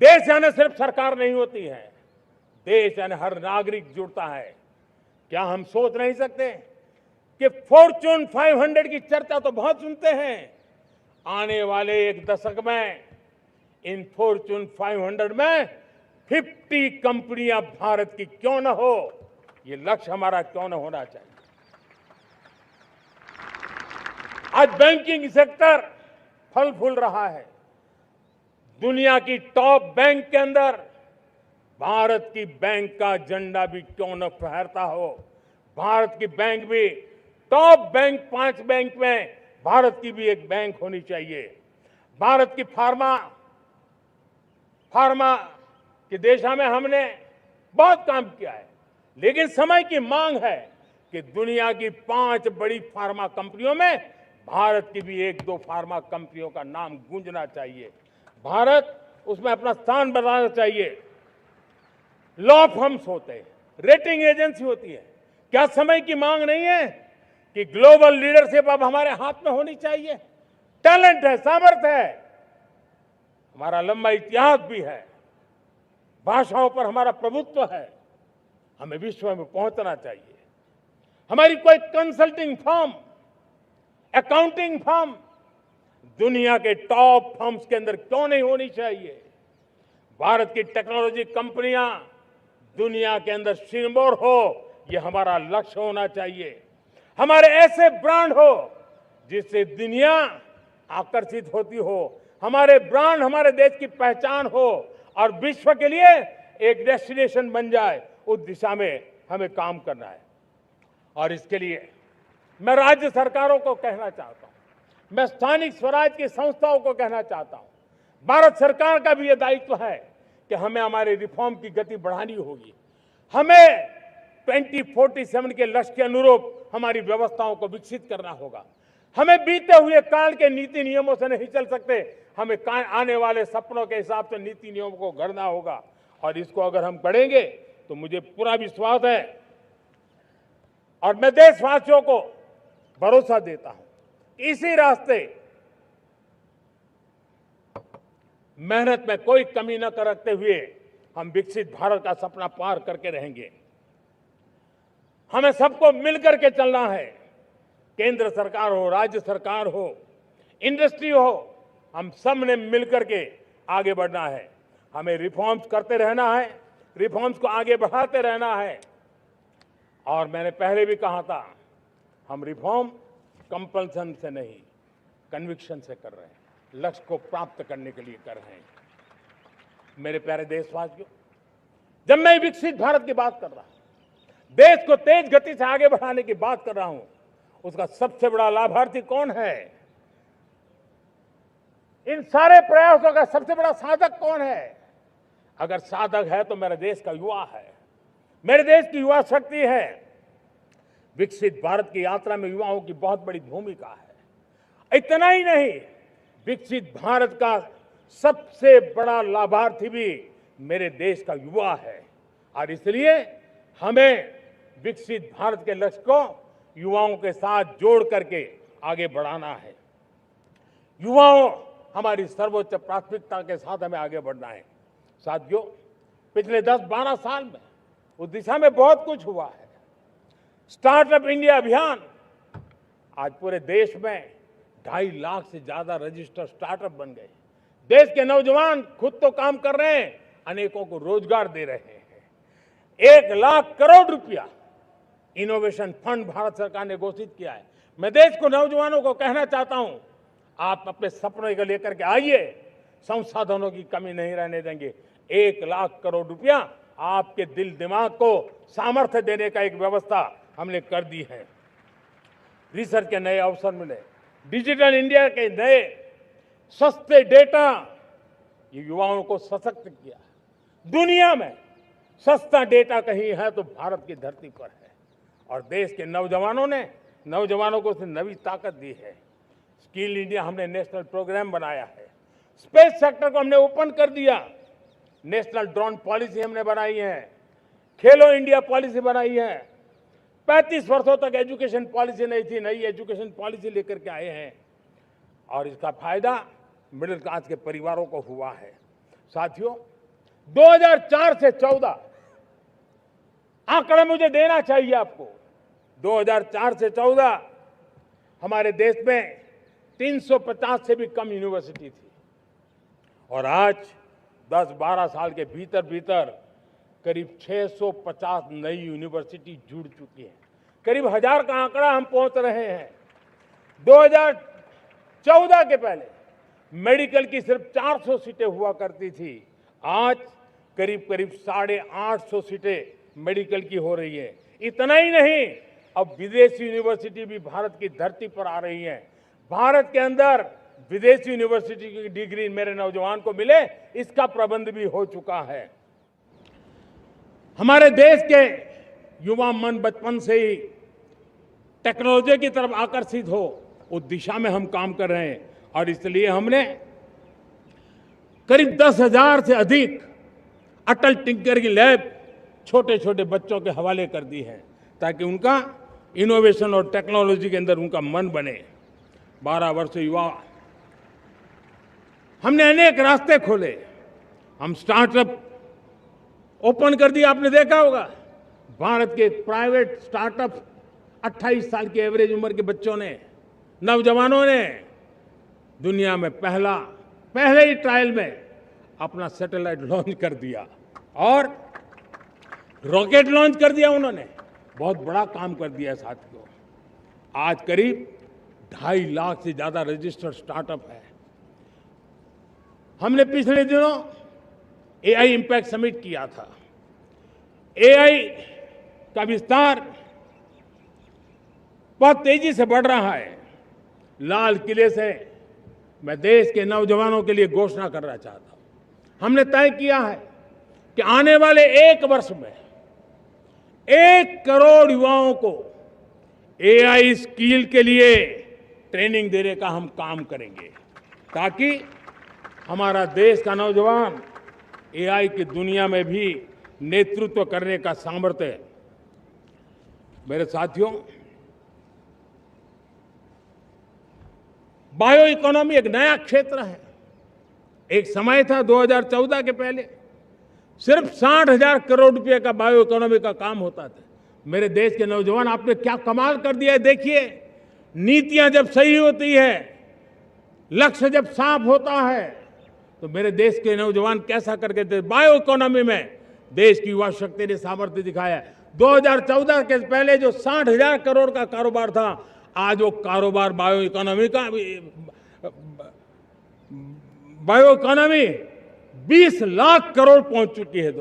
देश यानी सिर्फ सरकार नहीं होती है, देश यानी हर नागरिक जुड़ता है। क्या हम सोच नहीं सकते कि फॉर्च्यून 500 की चर्चा तो बहुत सुनते हैं, आने वाले एक दशक में इन फॉर्च्यून 500 में 50 कंपनियां भारत की क्यों न हो, ये लक्ष्य हमारा क्यों न होना चाहिए। आज बैंकिंग सेक्टर फल फूल रहा है। दुनिया की टॉप बैंक के अंदर भारत की बैंक का झंडा भी क्यों न फहरता हो। भारत की बैंक भी टॉप बैंक 5 बैंक में भारत की भी एक बैंक होनी चाहिए। भारत की फार्मा की दिशा में हमने बहुत काम किया है, लेकिन समय की मांग है कि दुनिया की 5 बड़ी फार्मा कंपनियों में भारत की भी 1-2 फार्मा कंपनियों का नाम गूंजना चाहिए। भारत उसमें अपना स्थान बनाना चाहिए। लॉ फर्म्स होते हैं, रेटिंग एजेंसी होती है। क्या समय की मांग नहीं है कि ग्लोबल लीडरशिप अब हमारे हाथ में होनी चाहिए? टैलेंट है, सामर्थ्य है, हमारा लंबा इतिहास भी है, भाषाओं पर हमारा प्रभुत्व है, हमें विश्व में पहुंचना चाहिए। हमारी कोई कंसल्टिंग फर्म, अकाउंटिंग फर्म दुनिया के टॉप फर्म्स के अंदर क्यों नहीं होनी चाहिए? भारत की टेक्नोलॉजी कंपनियां दुनिया के अंदर सिरमौर हो, यह हमारा लक्ष्य होना चाहिए। हमारे ऐसे ब्रांड हो जिससे दुनिया आकर्षित होती हो, हमारे ब्रांड हमारे देश की पहचान हो और विश्व के लिए एक डेस्टिनेशन बन जाए, उस दिशा में हमें काम करना है। और इसके लिए मैं राज्य सरकारों को कहना चाहता हूं, मैं स्थानिक स्वराज की संस्थाओं को कहना चाहता हूं, भारत सरकार का भी यह दायित्व है कि हमें हमारे रिफॉर्म की गति बढ़ानी होगी। हमें 2047 के लक्ष्य के अनुरूप हमारी व्यवस्थाओं को विकसित करना होगा। हमें बीते हुए काल के नीति नियमों से नहीं चल सकते, हमें आने वाले सपनों के हिसाब से नीति नियमों को गढ़ना होगा। और इसको अगर हम करेंगे तो मुझे पूरा विश्वास है और मैं देशवासियों को भरोसा देता हूं, इसी रास्ते मेहनत में कोई कमी न करते हुए हम विकसित भारत का सपना पार करके रहेंगे। हमें सबको मिलकर के चलना है, केंद्र सरकार हो, राज्य सरकार हो, इंडस्ट्री हो, हम सब ने मिलकर के आगे बढ़ना है। हमें रिफॉर्म्स करते रहना है, रिफॉर्म्स को आगे बढ़ाते रहना है। और मैंने पहले भी कहा था, हम रिफॉर्म कंपल्सन से नहीं, कन्विक्शन से कर रहे हैं, लक्ष्य को प्राप्त करने के लिए कर रहे हैं। मेरे प्यारे देशवासियों, जब मैं विकसित भारत की बात कर रहा हूं, देश को तेज गति से आगे बढ़ाने की बात कर रहा हूं, उसका सबसे बड़ा लाभार्थी कौन है? इन सारे प्रयासों का सबसे बड़ा साधक कौन है? अगर साधक है तो मेरे देश का युवा है, मेरे देश की युवा शक्ति है। विकसित भारत की यात्रा में युवाओं की बहुत बड़ी भूमिका है। इतना ही नहीं, विकसित भारत का सबसे बड़ा लाभार्थी भी मेरे देश का युवा है। और इसलिए हमें विकसित भारत के लक्ष्य को युवाओं के साथ जोड़ करके आगे बढ़ाना है। युवाओं हमारी सर्वोच्च प्राथमिकता के साथ हमें आगे बढ़ना है। साथियों, पिछले 10-12 साल में उस दिशा में बहुत कुछ हुआ है। स्टार्टअप इंडिया अभियान, आज पूरे देश में 2.5 लाख से ज्यादा रजिस्टर्ड स्टार्टअप बन गए। देश के नौजवान खुद तो काम कर रहे हैं, अनेकों को रोजगार दे रहे हैं। 1 लाख करोड़ रुपया इनोवेशन फंड भारत सरकार ने घोषित किया है। मैं देश को, नौजवानों को कहना चाहता हूं, आप अपने सपनों को लेकर के आइए, संसाधनों की कमी नहीं रहने देंगे। 1 लाख करोड़ रुपया आपके दिल दिमाग को सामर्थ्य देने का एक व्यवस्था हमने कर दी है। रिसर्च के नए अवसर मिले, डिजिटल इंडिया के नए सस्ते डेटा, ये युवाओं को सशक्त किया। दुनिया में सस्ता डेटा कहीं है तो भारत की धरती पर है। और देश के नौजवानों को नई ताकत दी है। स्किल इंडिया हमने नेशनल प्रोग्राम बनाया है। स्पेस सेक्टर को हमने ओपन कर दिया। नेशनल ड्रोन पॉलिसी हमने बनाई है। खेलो इंडिया पॉलिसी बनाई है। 35 वर्षों तक एजुकेशन पॉलिसी नहीं थी, नई एजुकेशन पॉलिसी लेकर के आए हैं और इसका फायदा मिडिल क्लास के परिवारों को हुआ है। साथियों, 2004 से 14 आंकड़ा मुझे देना चाहिए आपको। 2004 से 14 हमारे देश में 350 से भी कम यूनिवर्सिटी थी और आज 10-12 साल के भीतर भीतर करीब 650 नई यूनिवर्सिटी जुड़ चुकी है। करीब 1000 का आंकड़ा हम पहुंच रहे हैं। 2014 के पहले मेडिकल की सिर्फ 400 सीटें हुआ करती थी, आज करीब 850 सीटें मेडिकल की हो रही है। इतना ही नहीं, अब विदेशी यूनिवर्सिटी भी भारत की धरती पर आ रही है। भारत के अंदर विदेशी यूनिवर्सिटी की डिग्री मेरे नौजवान को मिले, इसका प्रबंध भी हो चुका है। हमारे देश के युवा मन बचपन से ही टेक्नोलॉजी की तरफ आकर्षित हो, उस दिशा में हम काम कर रहे हैं और इसलिए हमने करीब 10,000 से अधिक अटल टिंकरिंग लैब छोटे छोटे बच्चों के हवाले कर दी है ताकि उनका इनोवेशन और टेक्नोलॉजी के अंदर उनका मन बने। 12 वर्ष युवा हमने अनेक रास्ते खोले। हम स्टार्टअप ओपन कर दिया, आपने देखा होगा। भारत के प्राइवेट स्टार्टअप 28 साल की एवरेज उम्र के बच्चों ने, नौजवानों ने दुनिया में पहले ही ट्रायल में अपना सैटेलाइट लॉन्च कर दिया और रॉकेट लॉन्च कर दिया। उन्होंने बहुत बड़ा काम कर दिया साथियों। आज करीब 2.5 लाख से ज्यादा रजिस्टर्ड स्टार्टअप है। हमने पिछले दिनों एआई इंपैक्ट समिट किया था। एआई का विस्तार बहुत तेजी से बढ़ रहा है। लाल किले से मैं देश के नौजवानों के लिए घोषणा करना चाहता हूं। हमने तय किया है कि आने वाले 1 वर्ष में 1 करोड़ युवाओं को एआई स्किल के लिए ट्रेनिंग देने का हम काम करेंगे ताकि हमारा देश का नौजवान एआई की दुनिया में भी नेतृत्व करने का सामर्थ्य। मेरे साथियों, बायो इकोनॉमी एक नया क्षेत्र है। एक समय था 2014 के पहले सिर्फ 60,000 करोड़ रुपए का बायो इकोनॉमी का काम होता था। मेरे देश के नौजवान, आपने क्या कमाल कर दिया है। देखिए, नीतियां जब सही होती है, लक्ष्य जब साफ होता है, तो मेरे देश के नौजवान कैसा करके बायो इकोनॉमी में देश की युवा शक्ति ने सामर्थ्य दिखाया। 2014 के पहले जो 60,000 करोड़ का कारोबार था, आज वो कारोबार बायो इकोनॉमी 20 लाख करोड़ पहुंच चुकी है।